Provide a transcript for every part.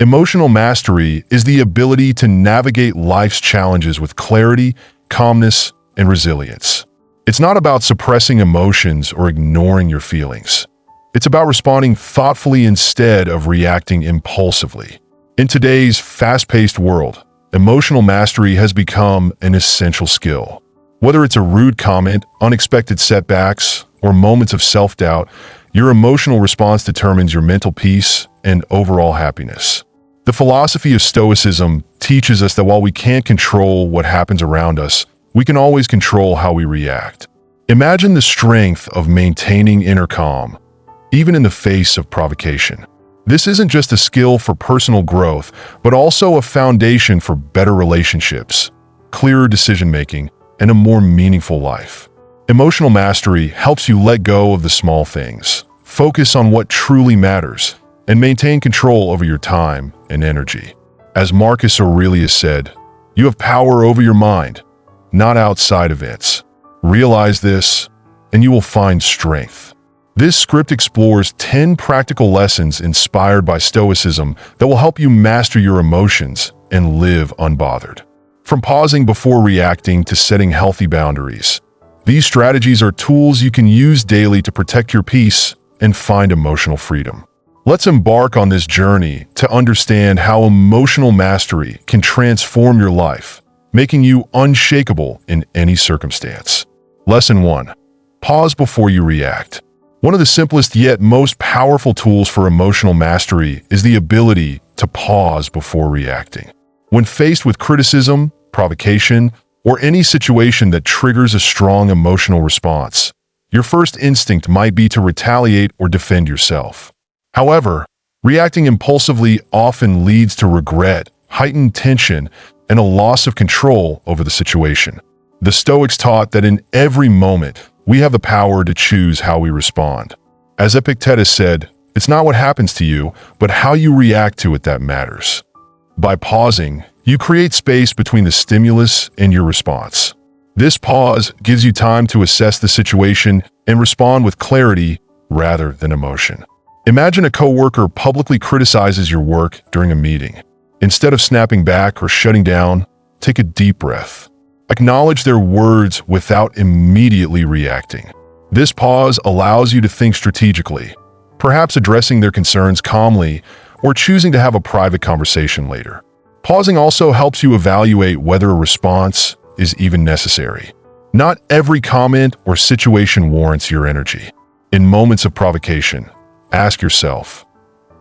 Emotional mastery is the ability to navigate life's challenges with clarity, calmness, and resilience. It's not about suppressing emotions or ignoring your feelings. It's about responding thoughtfully instead of reacting impulsively. In today's fast-paced world, emotional mastery has become an essential skill. Whether it's a rude comment, unexpected setbacks, or moments of self-doubt, your emotional response determines your mental peace and overall happiness. The philosophy of Stoicism teaches us that while we can't control what happens around us, we can always control how we react. Imagine the strength of maintaining inner calm, even in the face of provocation. This isn't just a skill for personal growth, but also a foundation for better relationships, clearer decision-making, and a more meaningful life. Emotional mastery helps you let go of the small things, focus on what truly matters, and maintain control over your time and energy. As Marcus Aurelius said, "You have power over your mind, not outside events. Realize this, and you will find strength." This script explores 10 practical lessons inspired by Stoicism that will help you master your emotions and live unbothered. From pausing before reacting to setting healthy boundaries, these strategies are tools you can use daily to protect your peace and find emotional freedom. Let's embark on this journey to understand how emotional mastery can transform your life, making you unshakable in any circumstance. Lesson 1. Pause before you react. One of the simplest yet most powerful tools for emotional mastery is the ability to pause before reacting. When faced with criticism, provocation, or any situation that triggers a strong emotional response, your first instinct might be to retaliate or defend yourself. However, reacting impulsively often leads to regret, heightened tension, and a loss of control over the situation. The Stoics taught that in every moment, we have the power to choose how we respond. As Epictetus said, "It's not what happens to you, but how you react to it that matters." By pausing, you create space between the stimulus and your response. This pause gives you time to assess the situation and respond with clarity rather than emotion. Imagine a coworker publicly criticizes your work during a meeting. Instead of snapping back or shutting down, take a deep breath. Acknowledge their words without immediately reacting. This pause allows you to think strategically, perhaps addressing their concerns calmly or choosing to have a private conversation later. Pausing also helps you evaluate whether a response is even necessary. Not every comment or situation warrants your energy. In moments of provocation, ask yourself,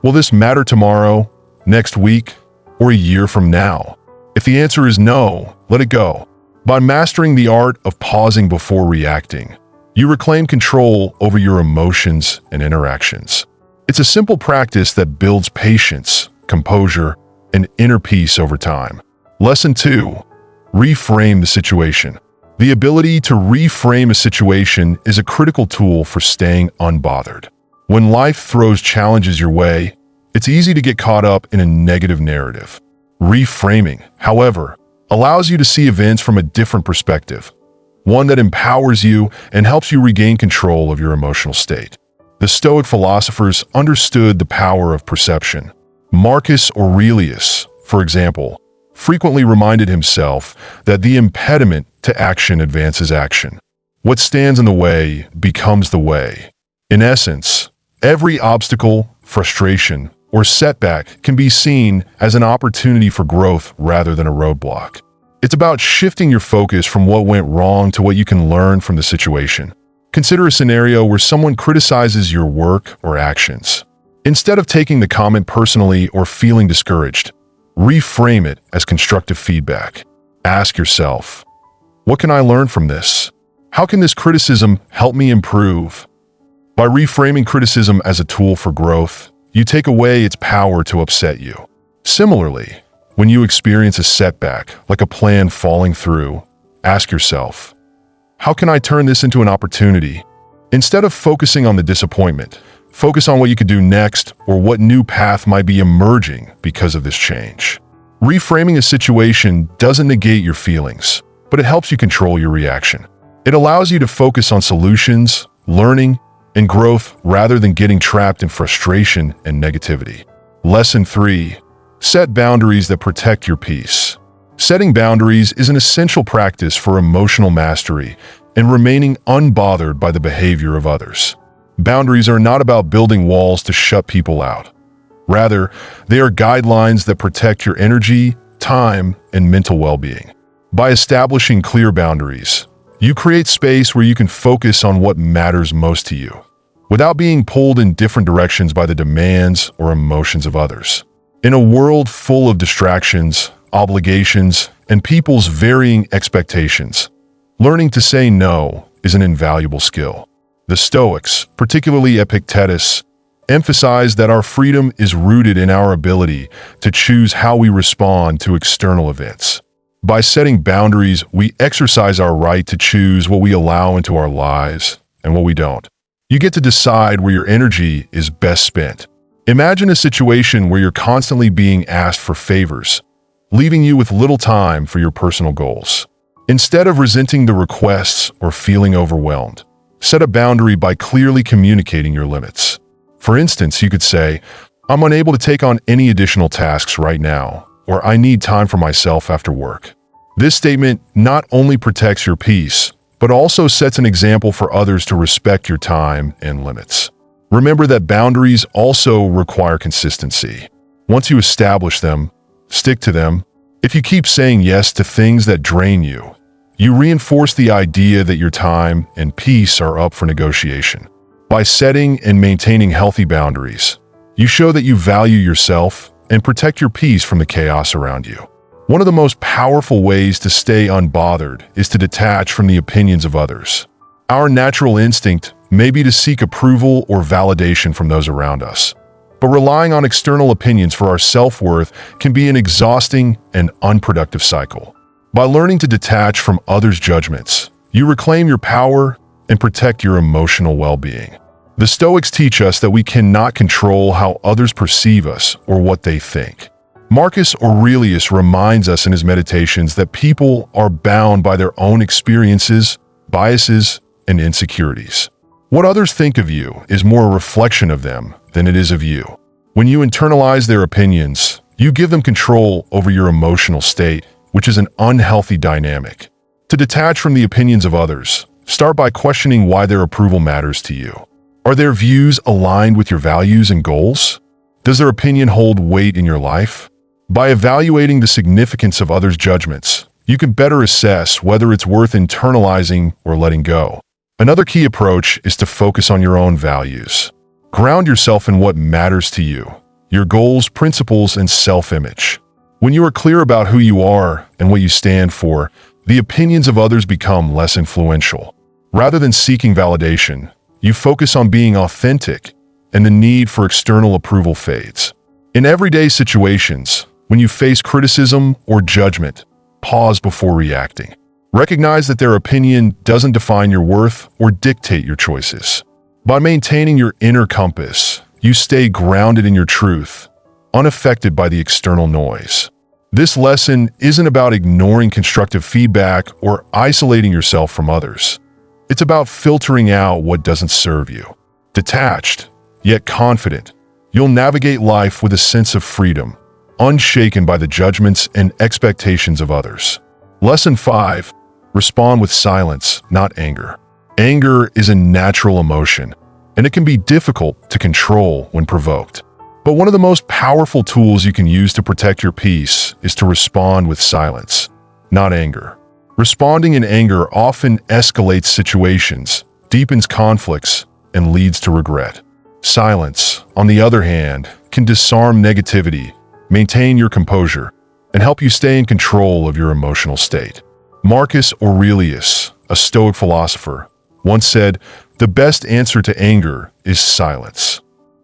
will this matter tomorrow, next week, or a year from now? If the answer is no, let it go. By mastering the art of pausing before reacting, you reclaim control over your emotions and interactions. It's a simple practice that builds patience, composure, and inner peace over time. Lesson 2. Reframe the situation. The ability to reframe a situation is a critical tool for staying unbothered. When life throws challenges your way, it's easy to get caught up in a negative narrative. Reframing, however, allows you to see events from a different perspective, one that empowers you and helps you regain control of your emotional state. The Stoic philosophers understood the power of perception. Marcus Aurelius, for example, frequently reminded himself that the impediment to action advances action. What stands in the way becomes the way. In essence, every obstacle, frustration, or setback can be seen as an opportunity for growth rather than a roadblock. It's about shifting your focus from what went wrong to what you can learn from the situation. Consider a scenario where someone criticizes your work or actions. Instead of taking the comment personally or feeling discouraged, reframe it as constructive feedback. Ask yourself, what can I learn from this? How can this criticism help me improve? By reframing criticism as a tool for growth, you take away its power to upset you. Similarly, when you experience a setback, like a plan falling through, ask yourself, how can I turn this into an opportunity? Instead of focusing on the disappointment, focus on what you could do next or what new path might be emerging because of this change. Reframing a situation doesn't negate your feelings, but it helps you control your reaction. It allows you to focus on solutions, learning, and growth rather than getting trapped in frustration and negativity. Lesson 3. Set boundaries that protect your peace. Setting boundaries is an essential practice for emotional mastery and remaining unbothered by the behavior of others. Boundaries are not about building walls to shut people out. Rather, they are guidelines that protect your energy, time, and mental well-being. By establishing clear boundaries, you create space where you can focus on what matters most to you, without being pulled in different directions by the demands or emotions of others. In a world full of distractions, obligations, and people's varying expectations, learning to say no is an invaluable skill. The Stoics, particularly Epictetus, emphasize that our freedom is rooted in our ability to choose how we respond to external events. By setting boundaries, we exercise our right to choose what we allow into our lives and what we don't. You get to decide where your energy is best spent. Imagine a situation where you're constantly being asked for favors, leaving you with little time for your personal goals. Instead of resenting the requests or feeling overwhelmed, set a boundary by clearly communicating your limits. For instance, you could say, "I'm unable to take on any additional tasks right now," or "I need time for myself after work." This statement not only protects your peace, but also sets an example for others to respect your time and limits. Remember that boundaries also require consistency. Once you establish them, stick to them. If you keep saying yes to things that drain you, you reinforce the idea that your time and peace are up for negotiation. By setting and maintaining healthy boundaries, you show that you value yourself and protect your peace from the chaos around you. One of the most powerful ways to stay unbothered is to detach from the opinions of others. Our natural instinct may be to seek approval or validation from those around us, but relying on external opinions for our self-worth can be an exhausting and unproductive cycle. By learning to detach from others' judgments, you reclaim your power and protect your emotional well-being. The Stoics teach us that we cannot control how others perceive us or what they think. Marcus Aurelius reminds us in his meditations that people are bound by their own experiences, biases, and insecurities. What others think of you is more a reflection of them than it is of you. When you internalize their opinions, you give them control over your emotional state, which is an unhealthy dynamic. To detach from the opinions of others, start by questioning why their approval matters to you. Are their views aligned with your values and goals? Does their opinion hold weight in your life? By evaluating the significance of others' judgments, you can better assess whether it's worth internalizing or letting go. Another key approach is to focus on your own values. Ground yourself in what matters to you, your goals, principles, and self-image. When you are clear about who you are and what you stand for, the opinions of others become less influential. Rather than seeking validation, you focus on being authentic, and the need for external approval fades. In everyday situations, when you face criticism or judgment, pause before reacting. Recognize that their opinion doesn't define your worth or dictate your choices. By maintaining your inner compass, you stay grounded in your truth, unaffected by the external noise. This lesson isn't about ignoring constructive feedback or isolating yourself from others. It's about filtering out what doesn't serve you. Detached, yet confident, you'll navigate life with a sense of freedom, unshaken by the judgments and expectations of others. Lesson 5. Respond with silence, not anger. Anger is a natural emotion, and it can be difficult to control when provoked. But one of the most powerful tools you can use to protect your peace is to respond with silence, not anger. Responding in anger often escalates situations, deepens conflicts, and leads to regret. Silence, on the other hand, can disarm negativity, maintain your composure, and help you stay in control of your emotional state. Marcus Aurelius, a Stoic philosopher, once said, "The best answer to anger is silence."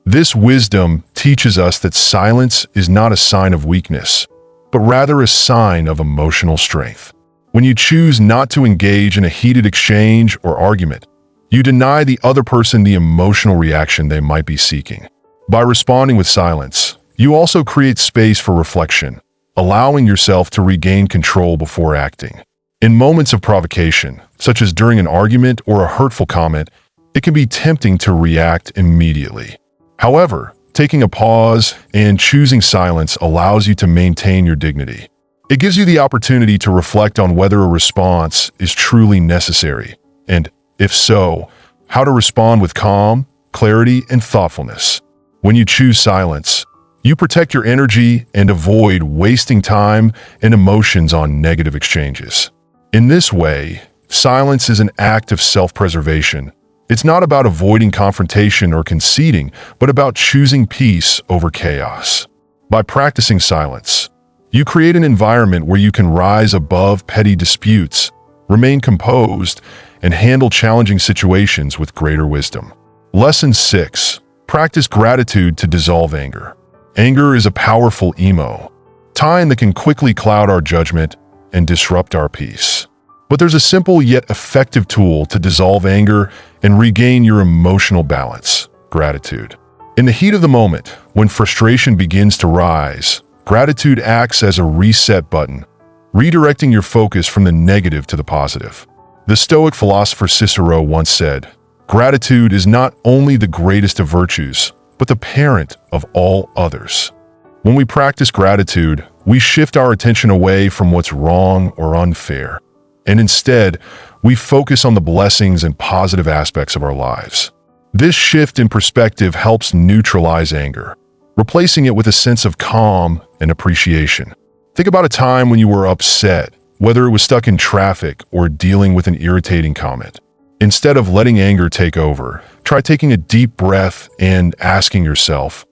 This wisdom teaches us that silence is not a sign of weakness, but rather a sign of emotional strength. When you choose not to engage in a heated exchange or argument, you deny the other person the emotional reaction they might be seeking. By responding with silence, you also create space for reflection, allowing yourself to regain control before acting. In moments of provocation, such as during an argument or a hurtful comment, it can be tempting to react immediately. However, Taking a pause and choosing silence allows you to maintain your dignity. It gives you the opportunity to reflect on whether a response is truly necessary, and, if so, how to respond with calm, clarity, and thoughtfulness. When you choose silence, you protect your energy and avoid wasting time and emotions on negative exchanges. In this way, silence is an act of self-preservation. It's not about avoiding confrontation or conceding, but about choosing peace over chaos. By practicing silence, you create an environment where you can rise above petty disputes, remain composed, and handle challenging situations with greater wisdom. Lesson 6. Practice gratitude to dissolve anger. Anger is a powerful time that can quickly cloud our judgment and disrupt our peace. But there's a simple yet effective tool to dissolve anger and regain your emotional balance: gratitude. In the heat of the moment, when frustration begins to rise, gratitude acts as a reset button, redirecting your focus from the negative to the positive. The Stoic philosopher Cicero once said, "Gratitude is not only the greatest of virtues, but the parent of all others." When we practice gratitude, we shift our attention away from what's wrong or unfair, and instead, we focus on the blessings and positive aspects of our lives. This shift in perspective helps neutralize anger, replacing it with a sense of calm and appreciation. Think about a time when you were upset, whether it was stuck in traffic or dealing with an irritating comment. Instead of letting anger take over, try taking a deep breath and asking yourself,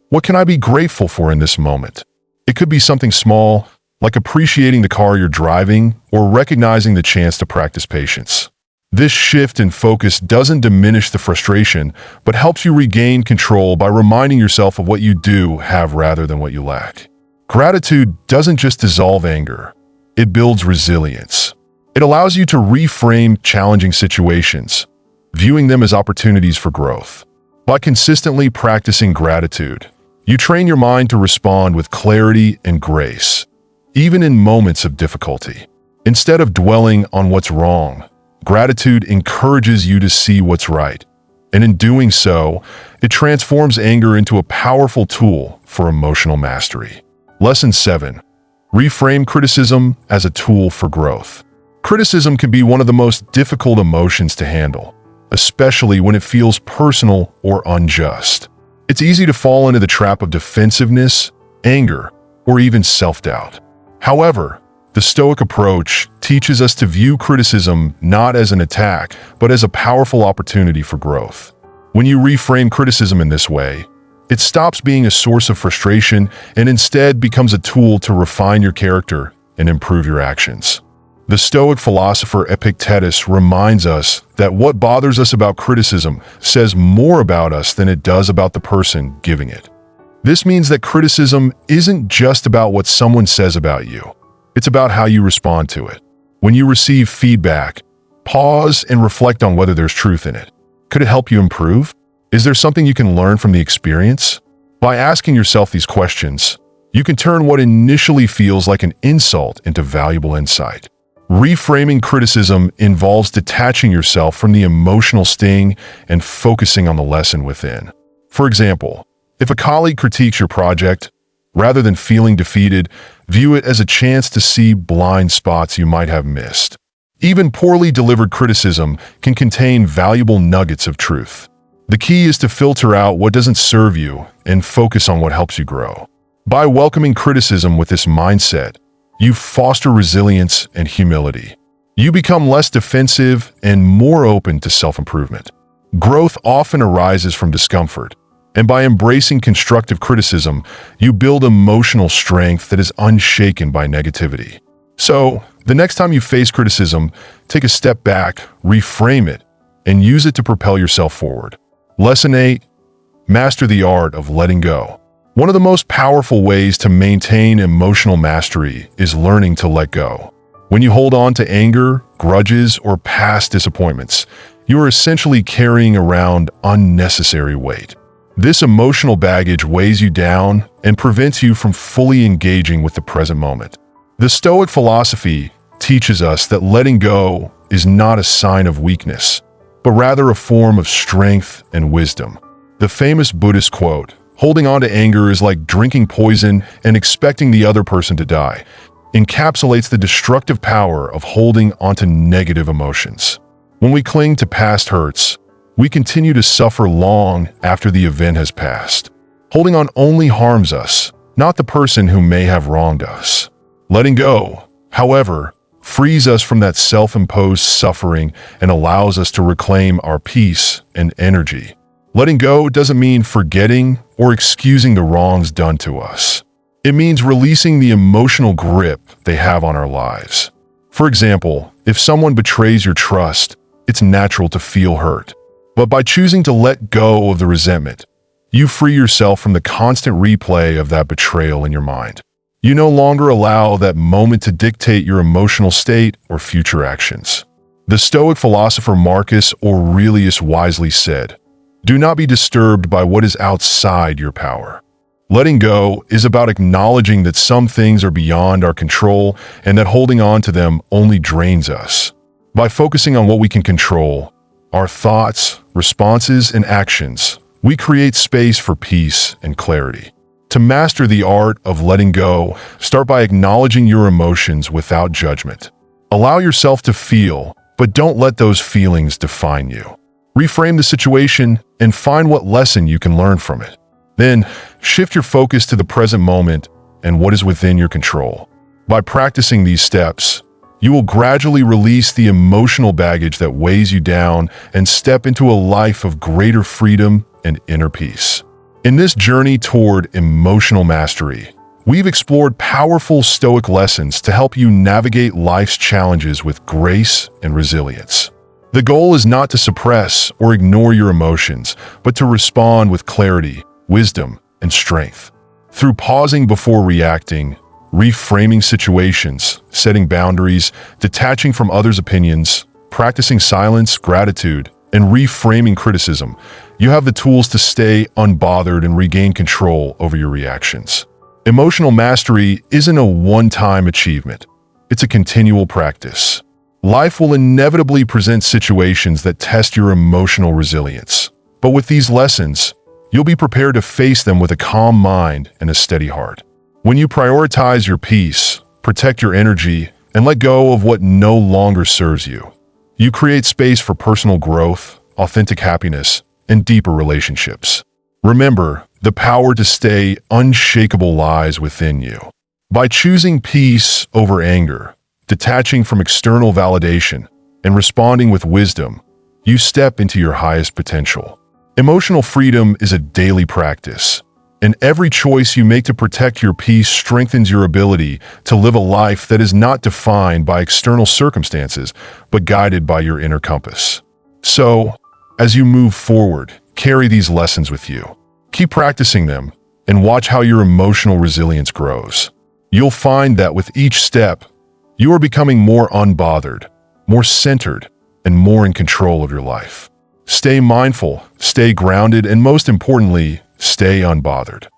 what can I be grateful for in this moment? It could be something small, like appreciating the car you're driving or recognizing the chance to practice patience. This shift in focus doesn't diminish the frustration, but helps you regain control by reminding yourself of what you do have rather than what you lack. Gratitude doesn't just dissolve anger, it builds resilience. It allows you to reframe challenging situations, viewing them as opportunities for growth. By consistently practicing gratitude, you train your mind to respond with clarity and grace, even in moments of difficulty. Instead of dwelling on what's wrong, gratitude encourages you to see what's right, and in doing so, it transforms anger into a powerful tool for emotional mastery. Lesson 7. Reframe criticism as a tool for growth. Criticism can be one of the most difficult emotions to handle, especially when it feels personal or unjust. It's easy to fall into the trap of defensiveness, anger, or even self-doubt. However, the Stoic approach teaches us to view criticism not as an attack, but as a powerful opportunity for growth. When you reframe criticism in this way, it stops being a source of frustration and instead becomes a tool to refine your character and improve your actions. The Stoic philosopher Epictetus reminds us that what bothers us about criticism says more about us than it does about the person giving it. This means that criticism isn't just about what someone says about you. It's about how you respond to it. When you receive feedback, pause and reflect on whether there's truth in it. Could it help you improve? Is there something you can learn from the experience? By asking yourself these questions, you can turn what initially feels like an insult into valuable insight. Reframing criticism involves detaching yourself from the emotional sting and focusing on the lesson within. For example, if a colleague critiques your project, rather than feeling defeated, view it as a chance to see blind spots you might have missed. Even poorly delivered criticism can contain valuable nuggets of truth. The key is to filter out what doesn't serve you and focus on what helps you grow. By welcoming criticism with this mindset, you foster resilience and humility. You become less defensive and more open to self-improvement. Growth often arises from discomfort, and by embracing constructive criticism, you build emotional strength that is unshaken by negativity. So, the next time you face criticism, take a step back, reframe it, and use it to propel yourself forward. Lesson 8. Master the art of letting go. One of the most powerful ways to maintain emotional mastery is learning to let go. When you hold on to anger, grudges, or past disappointments, you are essentially carrying around unnecessary weight. This emotional baggage weighs you down and prevents you from fully engaging with the present moment. The Stoic philosophy teaches us that letting go is not a sign of weakness, but rather a form of strength and wisdom. The famous Buddhist quote, Holding on to anger is like drinking poison and expecting the other person to die. Encapsulates the destructive power of holding onto negative emotions. When we cling to past hurts, we continue to suffer long after the event has passed. Holding on only harms us, not the person who may have wronged us. Letting go, however, frees us from that self-imposed suffering and allows us to reclaim our peace and energy. Letting go doesn't mean forgetting or excusing the wrongs done to us. It means releasing the emotional grip they have on our lives. For example, if someone betrays your trust, it's natural to feel hurt. But by choosing to let go of the resentment, you free yourself from the constant replay of that betrayal in your mind. You no longer allow that moment to dictate your emotional state or future actions. The Stoic philosopher Marcus Aurelius wisely said, "Do not be disturbed by what is outside your power." Letting go is about acknowledging that some things are beyond our control and that holding on to them only drains us. By focusing on what we can control, our thoughts, responses, and actions, we create space for peace and clarity. To master the art of letting go, start by acknowledging your emotions without judgment. Allow yourself to feel, but don't let those feelings define you. Reframe the situation and find what lesson you can learn from it. Then, shift your focus to the present moment and what is within your control. By practicing these steps, you will gradually release the emotional baggage that weighs you down and step into a life of greater freedom and inner peace. In this journey toward emotional mastery, we've explored powerful Stoic lessons to help you navigate life's challenges with grace and resilience. The goal is not to suppress or ignore your emotions, but to respond with clarity, wisdom, and strength. Through pausing before reacting, reframing situations, setting boundaries, detaching from others' opinions, practicing silence, gratitude, and reframing criticism, you have the tools to stay unbothered and regain control over your reactions. Emotional mastery isn't a one-time achievement. It's a continual practice. Life will inevitably present situations that test your emotional resilience. But with these lessons, you'll be prepared to face them with a calm mind and a steady heart. When you prioritize your peace, protect your energy, and let go of what no longer serves you, you create space for personal growth, authentic happiness, and deeper relationships. Remember, the power to stay unshakable lies within you. By choosing peace over anger, detaching from external validation, and responding with wisdom, you step into your highest potential. Emotional freedom is a daily practice, and every choice you make to protect your peace strengthens your ability to live a life that is not defined by external circumstances, but guided by your inner compass. So, as you move forward, carry these lessons with you. Keep practicing them, and watch how your emotional resilience grows. You'll find that with each step, you are becoming more unbothered, more centered, and more in control of your life. Stay mindful, stay grounded, and most importantly, stay unbothered.